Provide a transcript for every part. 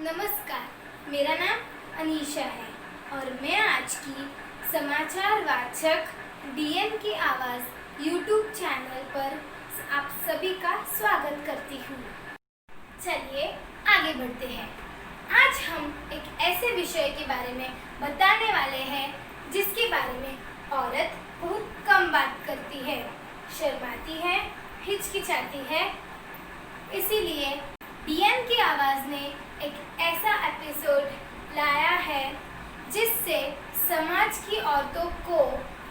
नमस्कार, मेरा नाम अनीशा है और मैं आज की समाचार वाचक डीएन की आवाज़ यूट्यूब चैनल पर आप सभी का स्वागत करती हूँ। चलिए आगे बढ़ते हैं। आज हम एक ऐसे विषय के बारे में बताने वाले हैं जिसके बारे में औरत बहुत कम बात करती है, शर्माती है, हिचकिचाती है। इसीलिए डीएन की आवाज़ ने एक ऐसा एपिसोड लाया है जिससे समाज की औरतों को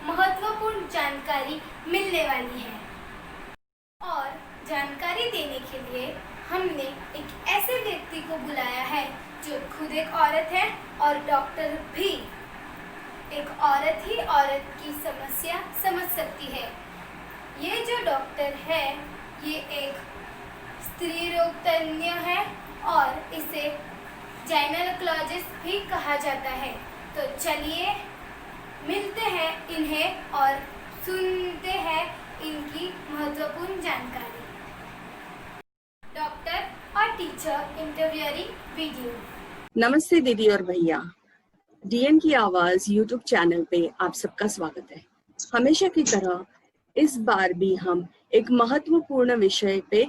महत्वपूर्ण जानकारी मिलने वाली है। और जानकारी देने के लिए हमने एक ऐसे व्यक्ति को बुलाया है जो खुद एक औरत है और डॉक्टर भी। एक औरत ही औरत की समस्या समझ सकती है। ये जो डॉक्टर है ये एक स्त्री रोग तज्ञ है और इसे गायनेकोलॉजिस्ट भी कहा जाता है। तो चलिए मिलते हैं इन्हें और सुनते हैं इनकी महत्वपूर्ण जानकारी। डॉक्टर और टीचर इंटरव्यूइंग वीडियो। नमस्ते दीदी और भैया, डीएन की आवाज यूट्यूब चैनल पे आप सबका स्वागत है। हमेशा की तरह इस बार भी हम एक महत्वपूर्ण विषय पे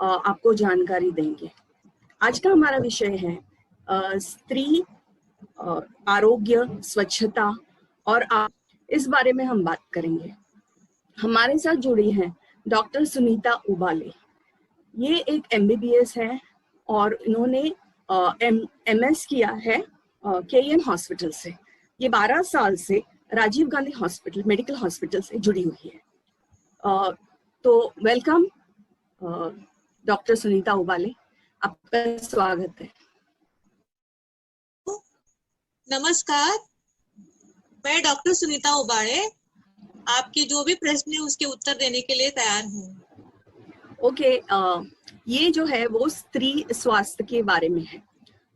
आपको जानकारी देंगे। आज का हमारा विषय है स्त्री आरोग्य, स्वच्छता और इस बारे में हम बात करेंगे। हमारे साथ जुड़ी हैं डॉक्टर सुनीता उबाले। ये एक एमबीबीएस है और इन्होंने एमएस किया है केईएम हॉस्पिटल से। ये 12 साल से Rajiv Gandhi hospital medical hospital से जुड़ी हुई है। तो वेलकम डॉक्टर सुनीता उबाले, आपका स्वागत है। नमस्कार, मैं डॉक्टर सुनीता उबाले आपके जो भी प्रश्न है उसके उत्तर देने के लिए तैयार हूँ। ओके, ये जो है वो स्त्री स्वास्थ्य के बारे में है।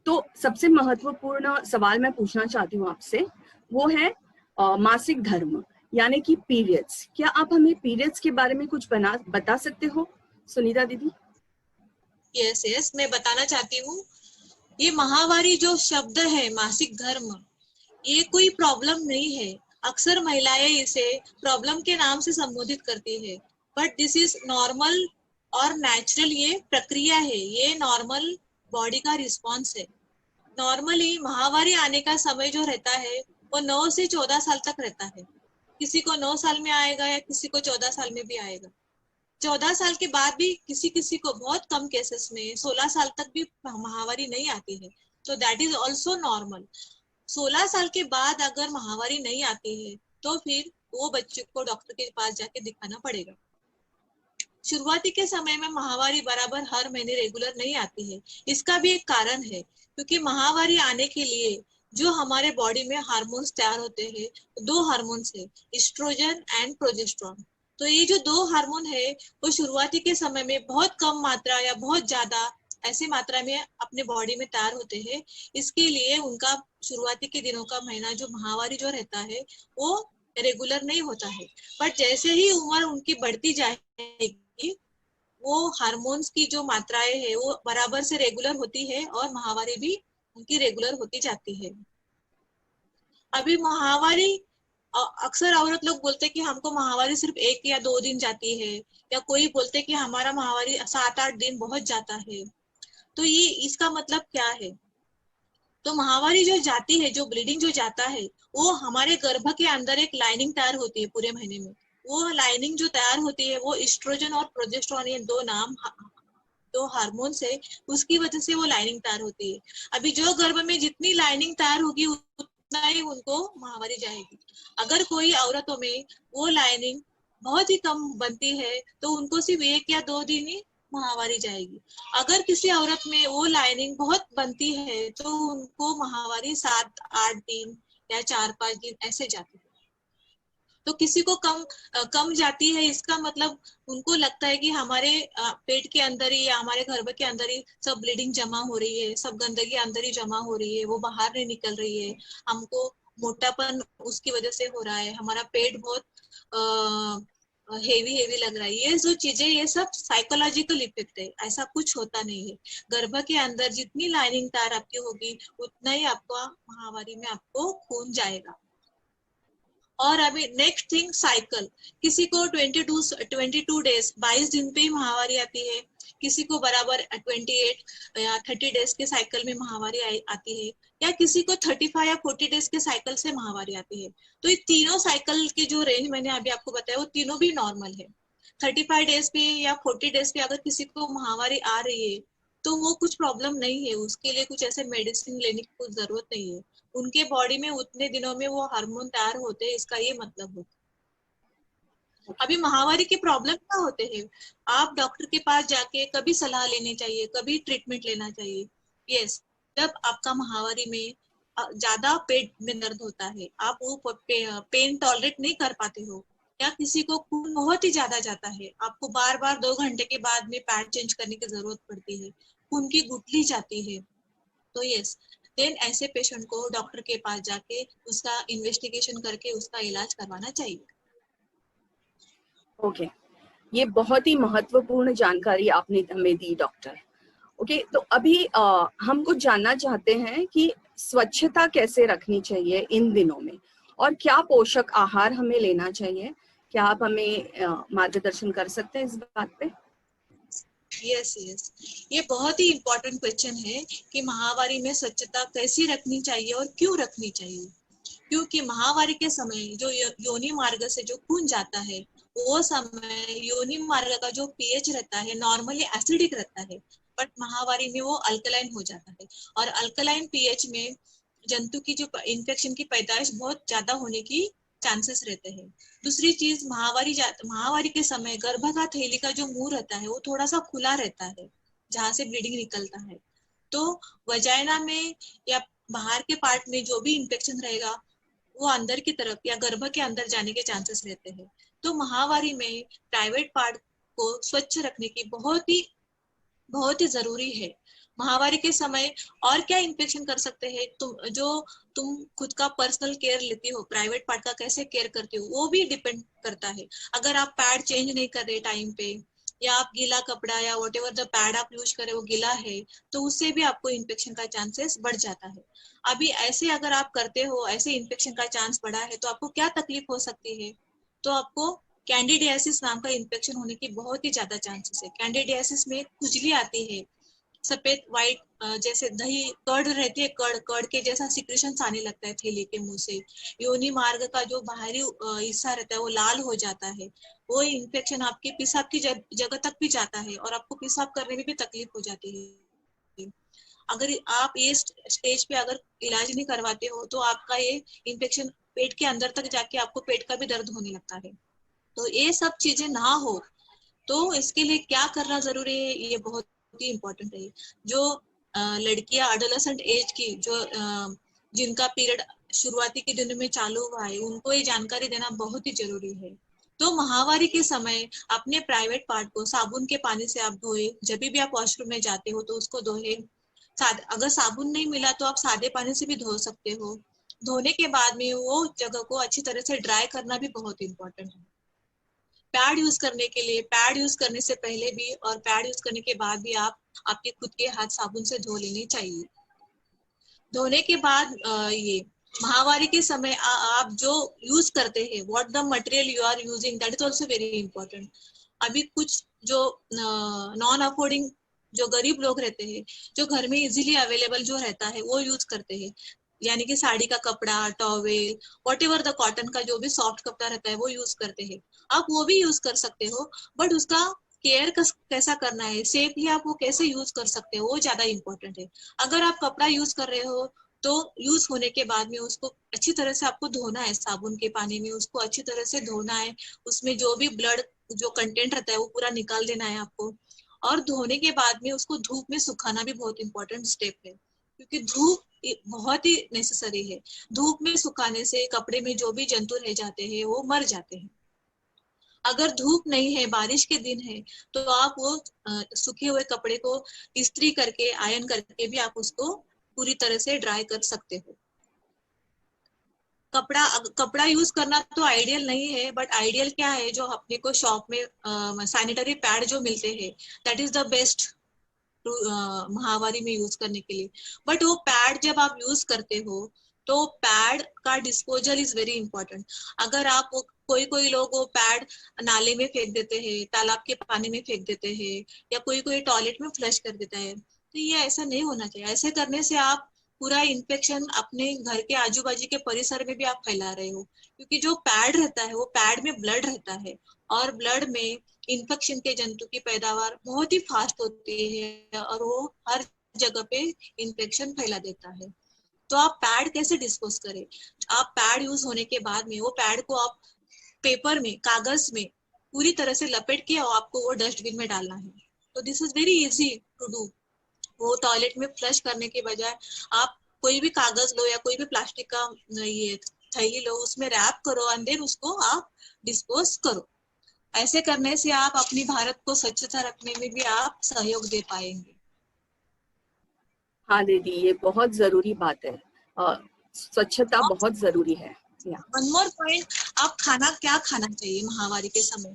तो सबसे महत्वपूर्ण सवाल मैं पूछना चाहती हूँ आपसे, वो है मासिक धर्म यानी कि पीरियड्स। क्या आप हमें पीरियड्स के बारे में कुछ बता सकते हो सुनीता दीदी? यस, मैं बताना चाहती हूँ। ये माहवारी जो शब्द है मासिक धर्म, ये कोई प्रॉब्लम नहीं है। अक्सर महिलाएं इसे प्रॉब्लम के नाम से संबोधित करती है, बट दिस इज नॉर्मल और नेचुरल। ये प्रक्रिया है, ये नॉर्मल बॉडी का रिस्पॉन्स है। नॉर्मली माहवारी आने का समय जो रहता है वो 9 से 14 साल तक रहता है। किसी को 9 साल में आएगा या किसी को 14 साल में भी आएगा। 14 साल के बाद भी किसी किसी को बहुत कम केसेस में 16 साल तक भी माहवारी नहीं आती है, तो दैट इज ऑल्सो नॉर्मल। 16 साल के बाद अगर माहवारी नहीं आती है तो फिर वो बच्चे को डॉक्टर के पास जाके दिखाना पड़ेगा। शुरुआती के समय में माहवारी बराबर हर महीने रेगुलर नहीं आती है। इसका भी एक कारण है, क्योंकि माहवारी आने के लिए जो हमारे बॉडी में हार्मोन्स तैयार होते हैं, दो हार्मोन्स है, एस्ट्रोजन एंड प्रोजेस्टेरोन। तो ये जो दो हार्मोन है वो शुरुआती के समय में बहुत कम मात्रा या बहुत ज्यादा ऐसी मात्रा में अपने बॉडी में तैयार होते हैं। इसके लिए उनका शुरुआती के दिनों का महीना जो माहवारी जो रहता है वो रेगुलर नहीं होता है। बट जैसे ही उम्र उनकी बढ़ती जाएगी वो हार्मोन्स की जो मात्राएं है वो बराबर से रेगुलर होती है और माहवारी भी उनकी रेगुलर होती जाती है। अभी माहवारी अक्सर औरत लोग बोलते हैं कि हमको माहवारी सिर्फ 1 या 2 दिन जाती है, या कोई बोलते हैं कि हमारा माहवारी 7-8 दिन बहुत जाता है। तो ये इसका मतलब क्या है? तो माहवारी जो जाती है, जो ब्लीडिंग जो जाता है, वो हमारे गर्भ के अंदर एक लाइनिंग तैयार होती है पूरे महीने में। वो लाइनिंग जो तैयार होती है वो एस्ट्रोजन और प्रोजेस्टेरोन, ये दो हार्मोन्स है, उसकी वजह से वो लाइनिंग तैयार होती है। अभी जो गर्भ में जितनी लाइनिंग तैयार होगी उतना ही उनको माहवारी जाएगी। अगर कोई औरतों में वो लाइनिंग बहुत ही कम बनती है तो उनको सिर्फ 1 या 2 दिन ही माहवारी जाएगी। अगर किसी औरत में वो लाइनिंग बहुत बनती है तो उनको माहवारी 7-8 दिन या 4-5 दिन ऐसे जाती है। तो किसी को कम जाती है, इसका मतलब उनको लगता है कि हमारे पेट के अंदर ही या हमारे गर्भ के अंदर ही सब ब्लीडिंग जमा हो रही है, सब गंदगी अंदर ही जमा हो रही है, वो बाहर नहीं निकल रही है, हमको मोटापन उसकी वजह से हो रहा है, हमारा पेट बहुत हेवी हेवी लग रहा है, ये जो चीजें, ये सब साइकोलॉजिकल इफेक्ट है, ऐसा कुछ होता नहीं है। गर्भ के अंदर जितनी लाइनिंग तार आपकी होगी उतना ही आपका महावारी में आपको खून जाएगा। और अभी नेक्स्ट थिंग, साइकिल। किसी को 22 डेज 22 दिन पे ही महावारी आती है, किसी को बराबर 28 या 30 डेज के साइकिल में महावारी आती है, या किसी को 35 या 40 डेज के साइकिल से महावारी आती है। तो ये तीनों साइकिल के जो रेंज मैंने अभी आपको बताया वो तीनों भी नॉर्मल है। 35 डेज पे या 40 डेज पे अगर किसी को महावारी आ रही है तो वो कुछ प्रॉब्लम नहीं है, उसके लिए कुछ ऐसे मेडिसिन लेने की कुछ जरूरत नहीं है। उनके बॉडी में उतने दिनों में वो हार्मोन तैयार होते हैं, इसका ये मतलब होता है। अभी महावारी के प्रॉब्लम क्या होते हैं, आप डॉक्टर के पास जाके कभी सलाह लेनी चाहिए, कभी ट्रीटमेंट लेना चाहिए। यस, जब आपका महावारी में ज्यादा पेट में दर्द होता है, आप वो पेन टॉलरेट नहीं कर पाते हो, या किसी को खून बहुत ही ज्यादा जाता है, आपको बार बार 2 घंटे के बाद में पैड चेंज करने की जरूरत पड़ती है, खून की गुठली जाती है, तो यस, देन ऐसे पेशेंट को डॉक्टर के पास जाके उसका इन्वेस्टिगेशन करके उसका इलाज करवाना चाहिए। ओके, ये बहुत ही महत्वपूर्ण जानकारी आपने हमें दी डॉक्टर। ओके, तो अभी हमको जानना चाहते हैं कि स्वच्छता कैसे रखनी चाहिए इन दिनों में, और क्या पोषक आहार हमें लेना चाहिए। क्या आप हमें मार्गदर्शन कर सकते हैं इस बात पे? यस, ये बहुत ही इम्पोर्टेंट क्वेश्चन है कि महावारी में स्वच्छता कैसी रखनी चाहिए और क्यों रखनी चाहिए। क्योंकि महावारी के समय जो योनि मार्ग से जो खून जाता है, वो समय योनि मार्ग का जो पीएच रहता है नॉर्मली एसिडिक रहता है, बट महावारी में वो अल्कलाइन हो जाता है, और अल्कलाइन पीएच में जंतु की जो इन्फेक्शन की पैदाइश बहुत ज्यादा होने की चांसेस रहते हैं। दूसरी चीज, महावारी के समय गर्भगा थैली का जो मुंह रहता है वो थोड़ा सा खुला रहता है, जहां से ब्लीडिंग निकलता है, तो वजाइना में या बाहर के पार्ट में जो भी इन्फेक्शन रहेगा वो अंदर की तरफ या गर्भ के अंदर जाने के चांसेस रहते हैं। तो महावारी में प्राइवेट पार्ट को स्वच्छ रखने की बहुत ही जरूरी है। महावारी के समय और क्या इन्फेक्शन कर सकते हैं, तुम खुद का पर्सनल केयर लेती हो, प्राइवेट पार्ट का कैसे केयर करती हो, वो भी डिपेंड करता है। अगर आप पैड चेंज नहीं कर रहे टाइम पे, या आप गीला कपड़ा या वॉट एवर द पैड आप यूज करे वो गीला है, तो उससे भी आपको इन्फेक्शन का चांसेस बढ़ जाता है। अभी ऐसे अगर आप करते हो, ऐसे इन्फेक्शन का चांस बढ़ा है, तो आपको क्या तकलीफ हो सकती है, तो आपको कैंडिडियासिस नाम का इन्फेक्शन होने की बहुत ही ज्यादा चांसेस है। कैंडिडियासिस में खुजली आती है, सफेद व्हाइट, जैसे दही कर्ड रहती है, कर्ड के जैसा सिक्रेशन आने लगता है थैली के मुंह से। योनि मार्ग का जो बाहरी हिस्सा रहता है वो लाल हो जाता है, वो इन्फेक्शन आपके पेशाब की जगह तक भी जाता है, और आपको पेशाब करने में भी तकलीफ हो जाती है। अगर आप ये स्टेज पे अगर इलाज नहीं करवाते हो तो आपका ये इन्फेक्शन पेट के अंदर तक जाके आपको पेट का भी दर्द होने लगता है। तो ये सब चीजें ना हो, तो इसके लिए क्या करना जरूरी है, ये बहुत ही इम्पोर्टेंट है। जो लड़कियां एडोलेसेंट एज की, जो जिनका पीरियड शुरुआती के दिनों में चालू हुआ है, उनको ये जानकारी देना बहुत ही जरूरी है। तो महावारी के समय अपने प्राइवेट पार्ट को साबुन के पानी से आप धोए, जब भी आप वॉशरूम में जाते हो तो उसको धोए। अगर साबुन नहीं मिला तो आप सादे पानी से भी धो सकते हो। धोने के बाद में वो जगह को अच्छी तरह से ड्राई करना भी बहुत इंपॉर्टेंट है। पैड यूज करने के लिए, पैड यूज करने से पहले भी और पैड यूज करने के बाद भी आप आपके खुद के हाथ साबुन से धो लेने चाहिए। धोने के बाद ये महावारी के समय आप जो यूज करते हैं, what the material you are using, that is also very important. अभी कुछ जो नॉन अफोर्डिंग, जो गरीब लोग रहते हैं, जो घर में इजीली अवेलेबल जो रहता है वो यूज करते हैं, यानी कि साड़ी का कपड़ा, towel, what ever the cotton का जो भी सॉफ्ट कपड़ा रहता है वो यूज करते हैं। आप वो भी यूज कर सकते हो, बट उसका केयर कैसा करना है, सेफली आप वो कैसे यूज कर सकते हो, वो ज्यादा इंपॉर्टेंट है। अगर आप कपड़ा यूज कर रहे हो तो यूज होने के बाद में उसको अच्छी तरह से आपको धोना है, साबुन के पानी में उसको अच्छी तरह से धोना है। उसमें जो भी ब्लड जो कंटेंट रहता है वो पूरा निकाल देना है आपको। और धोने के बाद में उसको धूप में सुखाना भी बहुत इंपॉर्टेंट स्टेप है, क्योंकि धूप बहुत ही नेसेसरी है। धूप में सुखाने से कपड़े में जो भी जंतु रह जाते हैं वो मर जाते हैं। अगर धूप नहीं है, बारिश के दिन है, तो आप वो सूखे हुए कपड़े को इस्त्री करके, आयरन करके भी आप उसको पूरी तरह से ड्राई कर सकते हो। कपड़ा यूज करना तो आइडियल नहीं है, बट आइडियल क्या है, जो अपने को शॉप में सैनिटरी पैड जो मिलते हैं, दैट इज द बेस्ट महामारी में यूज करने के लिए। बट वो पैड जब आप यूज करते हो तो पैड का डिस्पोजल इज वेरी इंपॉर्टेंट। अगर आप कोई कोई लोग वो पैड नाले में फेंक देते हैं, तालाब के पानी में फेंक देते हैं, या कोई कोई टॉयलेट में फ्लश कर देता है, तो ये ऐसा नहीं होना चाहिए। ऐसे करने से आप पूरा इन्फेक्शन अपने घर के आजू बाजू के परिसर में भी आप फैला रहे हो, क्योंकि जो पैड रहता है वो पैड में ब्लड रहता है, और ब्लड में इन्फेक्शन के जंतु की पैदावार बहुत ही फास्ट होती है, और वो हर जगह पे इन्फेक्शन फैला देता है। तो आप पैड कैसे डिस्पोज करें? आप पैड यूज होने के बाद में वो पैड को आप पेपर में, कागज में पूरी तरह से लपेट के और आपको वो डस्टबिन में डालना है। तो this is very easy to do. वो टॉयलेट में फ्लश करने के बजाय आप कोई भी कागज लो या कोई भी प्लास्टिक का ये थैली लो, उसमें रैप करो एंड देन उसको आप डिस्पोज करो। ऐसे करने से आप अपनी भारत को स्वच्छता रखने में भी आप सहयोग दे पाएंगे। हाँ दीदी, ये बहुत जरूरी बात है। स्वच्छता बहुत जरूरी है। वन मोर पॉइंट, आप खाना क्या खाना चाहिए महामारी के समय?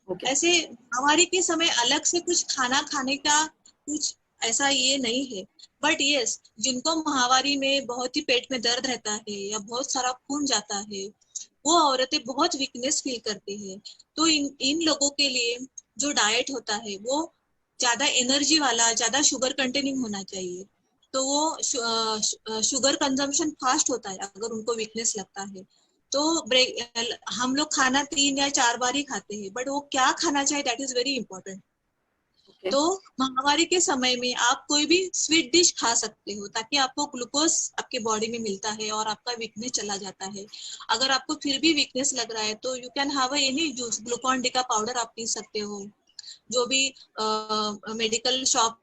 ओके। ऐसे महामारी के समय अलग से कुछ खाना खाने का कुछ ऐसा ये नहीं है, बट यस, जिनको महामारी में बहुत ही पेट में दर्द रहता है या बहुत सारा खून जाता है, वो औरतें बहुत वीकनेस फील करती है। तो इन लोगों के लिए जो डाइट होता है वो ज्यादा एनर्जी वाला, ज्यादा शुगर कंटेनिंग होना चाहिए। तो वो शुगर कंजम्पशन फास्ट होता है अगर उनको वीकनेस लगता है। तो हम लोग खाना 3 या 4 बार ही खाते हैं, बट वो क्या खाना चाहिए दैट इज वेरी इंपॉर्टेंट। तो महामारी के समय में आप कोई भी स्वीट डिश खा सकते हो, ताकि आपको ग्लूकोज आपके बॉडी में मिलता है और आपका वीकनेस चला जाता है। अगर आपको फिर भी वीकनेस लग रहा है तो you can have any juice, Glucon D का पाउडर आप पी सकते हो। जो भी मेडिकल शॉप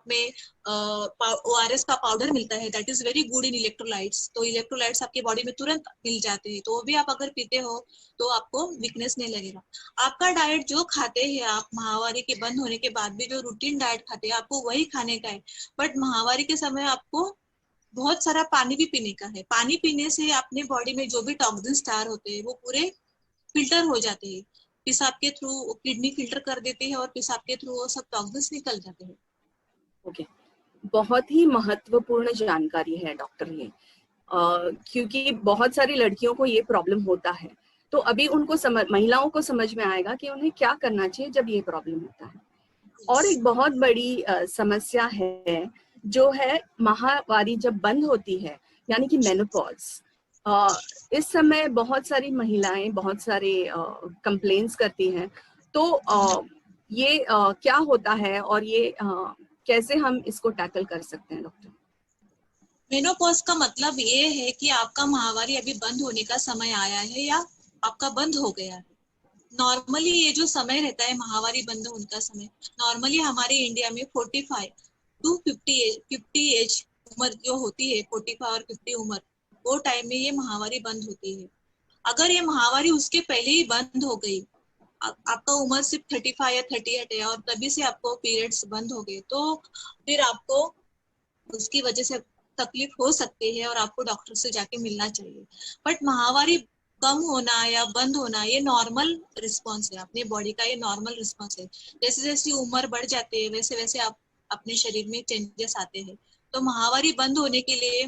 में ORS का पाउडर मिलता है, that is very good in electrolytes. तो इलेक्ट्रोलाइट्स आपके बॉडी में तुरंत मिल जाते हैं, तो वो भी आप अगर पीते हो तो आपको वीकनेस नहीं लगेगा। आपका डाइट जो खाते हैं आप, महामारी के बंद होने के बाद भी जो रूटीन डाइट खाते हैं आपको वही खाने का है। बट महामारी के समय आपको बहुत सारा पानी भी पीने का है। पानी पीने से अपने बॉडी में जो भी टॉक्सिन्स तैयार होते हैं वो पूरे फिल्टर हो जाते हैं। पेशाब के थ्रू किडनी फिल्टर कर देती है और पेशाब के थ्रू वो सब टॉक्सिन्स निकल जाते हैं। ओके, बहुत ही महत्वपूर्ण जानकारी है डॉक्टर ये, क्योंकि बहुत सारी लड़कियों को ये प्रॉब्लम होता है। तो अभी उनको महिलाओं को समझ में आएगा कि उन्हें क्या करना चाहिए जब ये प्रॉब्लम होता है। और एक बहुत बड़ी समस्या है जो है माहवारी जब बंद होती है, यानी कि मेनोपॉज। इस समय बहुत सारी महिलाएं बहुत सारे कंप्लेंट्स करती हैं। तो ये क्या होता है और ये कैसे हम इसको टैकल कर सकते हैं डॉक्टर? मेनोपॉज का मतलब ये है कि आपका महामारी अभी बंद होने का समय आया है या आपका बंद हो गया है। नॉर्मली ये जो समय रहता है महामारी बंद होने का समय, नॉर्मली हमारे इंडिया में 45 टू 50 एज उम्र जो होती है, 45 और 50 उम्र, वो टाइम में ये महामारी बंद होती है। अगर ये महामारी उसके पहले ही बंद हो गई, आपका उम्र सिर्फ 35 या 38 है और तभी से आपको पीरियड्स बंद हो गए, तो फिर आपको उसकी वजह से तकलीफ हो सकती है और आपको डॉक्टर से जाके मिलना चाहिए। बट महामारी कम होना या बंद होना ये नॉर्मल रिस्पॉन्स है, अपने बॉडी का ये नॉर्मल रिस्पॉन्स है। जैसे जैसे उम्र बढ़ जाती है वैसे वैसे आप अपने शरीर में चेंजेस आते हैं। तो महामारी बंद होने के लिए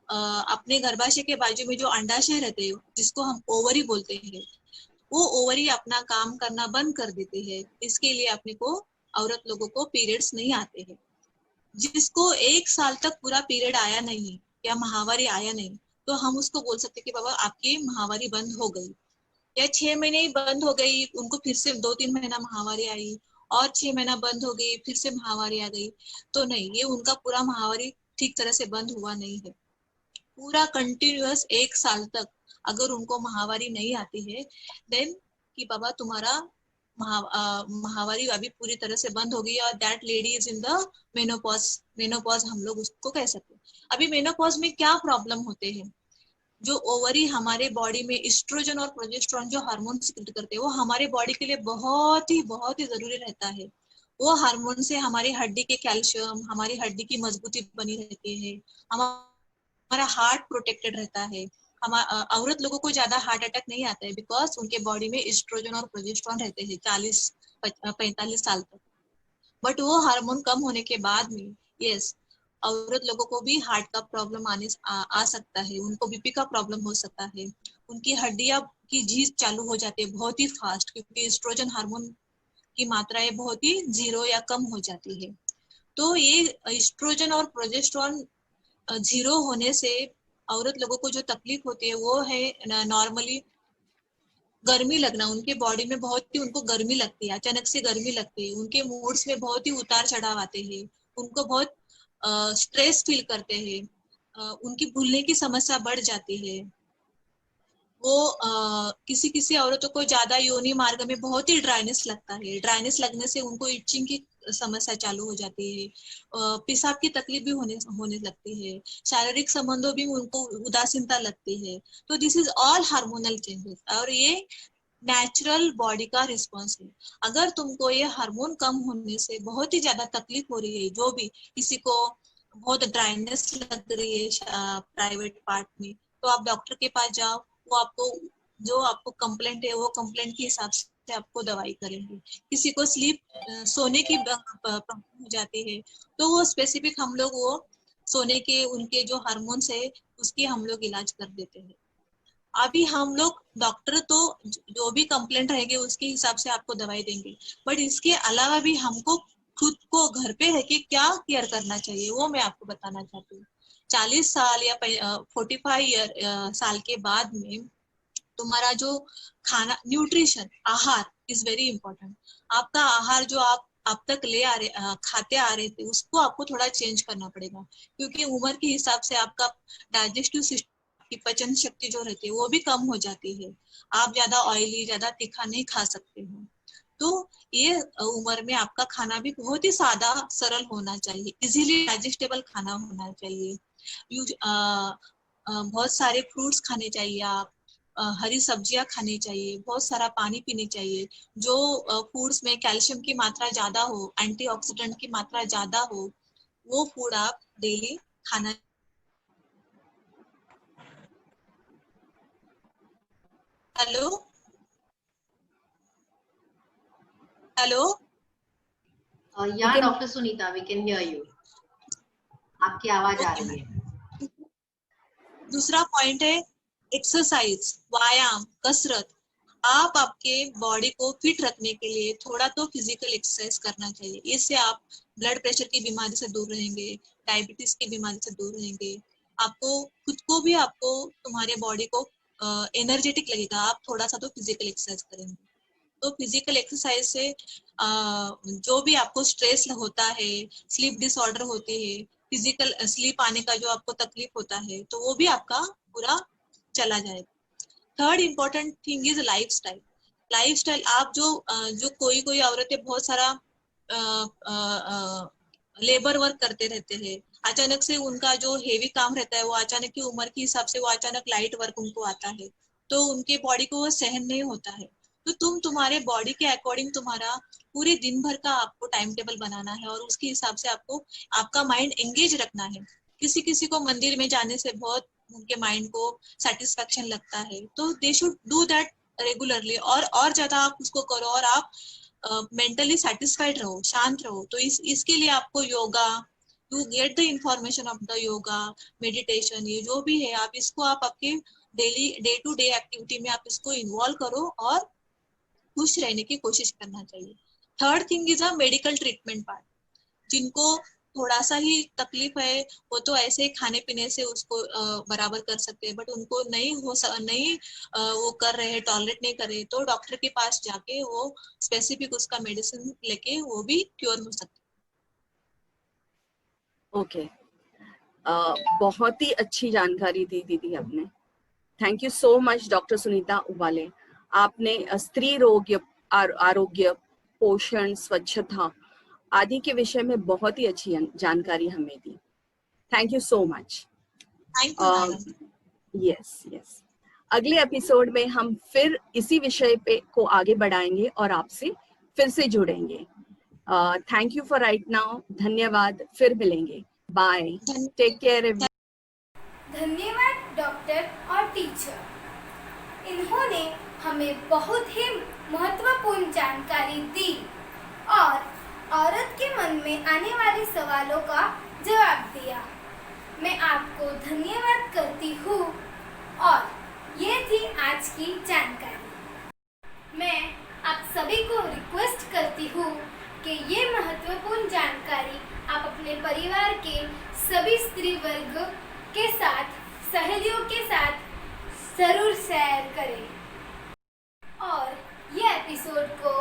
अपने गर्भाशय के बाजू में जो अंडाशय रहते हैं, जिसको हम ओवरी बोलते हैं, वो ओवरी अपना काम करना बंद कर देते हैं। इसके लिए अपने को औरत लोगों को पीरियड्स नहीं आते हैं। जिसको 1 साल तक पूरा पीरियड आया नहीं या महामारी आया नहीं, तो हम उसको बोल सकते कि बाबा आपकी महामारी बंद हो गई। या 6 महीने ही बंद हो गई, उनको फिर से 2-3 महीना महामारी आई और 6 महीना बंद हो गई, फिर से महामारी आ गई, तो नहीं, ये उनका पूरा महामारी ठीक तरह से बंद हुआ नहीं है। पूरा कंटिन्यूअस 1 साल तक अगर उनको महामारी नहीं आती है, देन कि बाबा तुम्हारा महामारी अभी पूरी तरह से बंद हो गई और that lady is in the menopause. Menopause हम लोग उसको कह सकते हैं। अभी मेनोपॉज में क्या प्रॉब्लम होते हैं, जो ओवरी हमारे बॉडी में एस्ट्रोजन और प्रोजेस्टेरोन जो हार्मोन सिक्रेट करते हैं, वो हमारे बॉडी के लिए बहुत ही जरूरी रहता है। वो हार्मोन से हमारी हड्डी के कैल्शियम, हमारी हड्डी की मजबूती बनी रहती है, हमारा हार्ट प्रोटेक्टेड रहता है, औरत लोगों को ज्यादा हार्ट अटैक नहीं आता है, बिकॉज उनके बॉडी में एस्ट्रोजन और प्रोजेस्टेरोन रहते हैं 40-45 साल तक। बट वो हार्मोन कम होने के बाद में, यस, औरत लोगों को भी हार्ट का प्रॉब्लम आ सकता है, उनको बीपी का प्रॉब्लम हो सकता है, उनकी हड्डियां की झीज चालू हो जाती है बहुत ही फास्ट, क्योंकि एस्ट्रोजन हार्मोन की मात्राएं बहुत ही जीरो या कम हो जाती है। तो ये एस्ट्रोजन और प्रोजेस्टेरोन जीरो होने से औरत लोगों को जो तकलीफ होती है वो है नॉर्मली गर्मी लगना। उनके बॉडी में बहुत ही उनको गर्मी लगती है, अचानक से गर्मी लगती है, उनके मूड्स में बहुत ही उतार चढ़ाव आते हैं, उनको बहुत स्ट्रेस फील करते हैं, उनकी भूलने की समस्या बढ़ जाती है। वो किसी किसी औरतों को ज्यादा योनि मार्ग में बहुत ही ड्राइनेस लगता है, ड्राइनेस लगने से उनको इचिंग की समस्या चालू हो जाती है, पेशाब की तकलीफ भी होने लगती है, शारीरिक संबंधों भी उनको उदासीनता लगती है। तो this is all hormonal changes, और ये नेचुरल बॉडी का रिस्पॉन्स है। अगर तुमको ये हार्मोन कम होने से बहुत ही ज्यादा तकलीफ हो रही है, जो भी किसी को बहुत ड्राइनेस लग रही है प्राइवेट पार्ट में, तो आप डॉक्टर के पास जाओ, वो आपको जो आपको कंप्लेंट है वो कंप्लेंट के हिसाब से आपको दवाई करेंगे। किसी को सोने की प्रॉब्लम हो जाती है, तो वो स्पेसिफिक हम लोग वो सोने के उनके जो हार्मोन्स है उसकी हम लोग इलाज कर देते हैं। अभी हम लोग डॉक्टर तो जो भी कंप्लेंट रहेंगे उसके हिसाब से आपको दवाई देंगे, बट इसके अलावा भी हमको खुद को घर पे है कि क्या केयर करना चाहिए वो मैं आपको बताना चाहती हूँ। 40 साल या 45 साल के बाद में तुम्हारा जो खाना, न्यूट्रिशन, आहार इज वेरी इंपॉर्टेंट। आपका आहार जो आप अब तक खाते आ रहे थे उसको आपको थोड़ा चेंज करना पड़ेगा, क्योंकि उम्र के हिसाब से आपका डाइजेस्टिव सिस्टम की पचन शक्ति जो रहती है वो भी कम हो जाती है। आप ज्यादा ऑयली, ज्यादा तीखा नहीं खा सकते हो। तो ये उम्र में आपका खाना भी बहुत ही सादा सरल होना चाहिए, इजीली डाइजेस्टेबल खाना होना चाहिए। बहुत सारे फ्रूट्स खाने चाहिए, आप हरी सब्जियां खानी चाहिए, बहुत सारा पानी पीने चाहिए। जो फूड्स में कैल्शियम की मात्रा ज्यादा हो, एंटीऑक्सीडेंट की मात्रा ज्यादा हो, वो फूड आप डेली खाना। हेलो हेलो We या can doctor Sunita, we can hear you, आपकी आवाज आ रही है। दूसरा पॉइंट है एक्सरसाइज, व्यायाम, कसरत। आप आपके बॉडी को फिट रखने के लिए थोड़ा तो फिजिकल एक्सरसाइज करना चाहिए। इससे आप ब्लड प्रेशर की बीमारी से दूर रहेंगे, डायबिटीज की बीमारी से दूर रहेंगे। आपको खुद को भी, आपको तुम्हारे बॉडी को एनर्जेटिक लगेगा, आप थोड़ा सा तो फिजिकल एक्सरसाइज करेंगे। तो फिजिकल एक्सरसाइज से जो भी आपको स्ट्रेस होता है, स्लीप डिसऑर्डर होती है, फिजिकल स्लीप आने का जो आपको तकलीफ होता है, तो वो भी आपका पूरा चला जाएगा। Third important thing is lifestyle. Lifestyle आप जो कोई औरतें बहुत सारा लेबर वर्क करते रहते हैं, अचानक से उनका जो हेवी काम रहता है वो अचानक की उम्र के हिसाब से वो अचानक लाइट वर्क उनको आता है, तो उनके बॉडी को वो सहन नहीं होता है। तो तुम्हारे बॉडी के अकॉर्डिंग तुम्हारा पूरे दिन भर का आपको टाइम टेबल बनाना है, और उसके हिसाब से आपको आपका माइंड एंगेज रखना है। किसी किसी को मंदिर में जाने से बहुत उनके माइंड को सेटिस्फेक्शन लगता है, तो they should do that regularly, और ज्यादा आप उसको करो, और आप मेंटली सेटिस्फाइड रहो, शांत रहो। तो इसके लिए आपको yoga, to get the information of the yoga, meditation, ये जो भी है आप इसको आप आपके daily day to day activity में आप इसको इन्वॉल्व करो और खुश रहने की कोशिश करना चाहिए। Third thing is a medical treatment part. जिनको थोड़ा सा ही तकलीफ है वो तो ऐसे खाने पीने से उसको बराबर कर सकते हैं, बट उनको नहीं वो कर रहे हैं, टॉलरेट नहीं कर रहे, तो डॉक्टर के पास जाके वो स्पेसिफिक उसका मेडिसिन लेके वो भी क्योर हो सकते। ओके, बहुत ही अच्छी जानकारी दी दीदी आपने। Thank you so much doctor Sunita उबाले। आपने स्त्री रोग, आरोग्य, पोषण, स्वच्छता आदि के विषय में बहुत ही अच्छी जानकारी हमें दी। Thank you so much. Thank you madam. Yes yes, अगले एपिसोड में हम फिर इसी विषय पे को आगे बढ़ाएंगे और आपसे फिर से जुड़ेंगे। Thank you for right now. धन्यवाद, फिर मिलेंगे। Bye, take care. धन्यवाद डॉक्टर और टीचर। उन्होंने हमें बहुत ही महत्वपूर्ण जानकारी दी और औरत के मन में आने वाले सवालों का जवाब दिया। मैं आपको धन्यवाद करती हूँ और ये थी आज की जानकारी। मैं आप सभी को रिक्वेस्ट करती हूँ कि ये महत्वपूर्ण जानकारी आप अपने परिवार के सभी स्त्री वर्ग के साथ, सहेलियों के साथ ज़रूर शेयर करें और ये एपिसोड को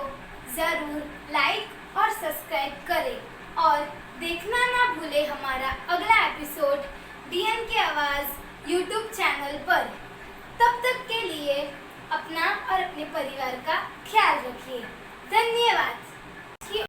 ज़रूर लाइक और सब्सक्राइब करें और देखना ना भूलें हमारा अगला एपिसोड डीएन की आवाज़ यूट्यूब चैनल पर। तब तक के लिए अपना और अपने परिवार का ख्याल रखिए। धन्यवाद।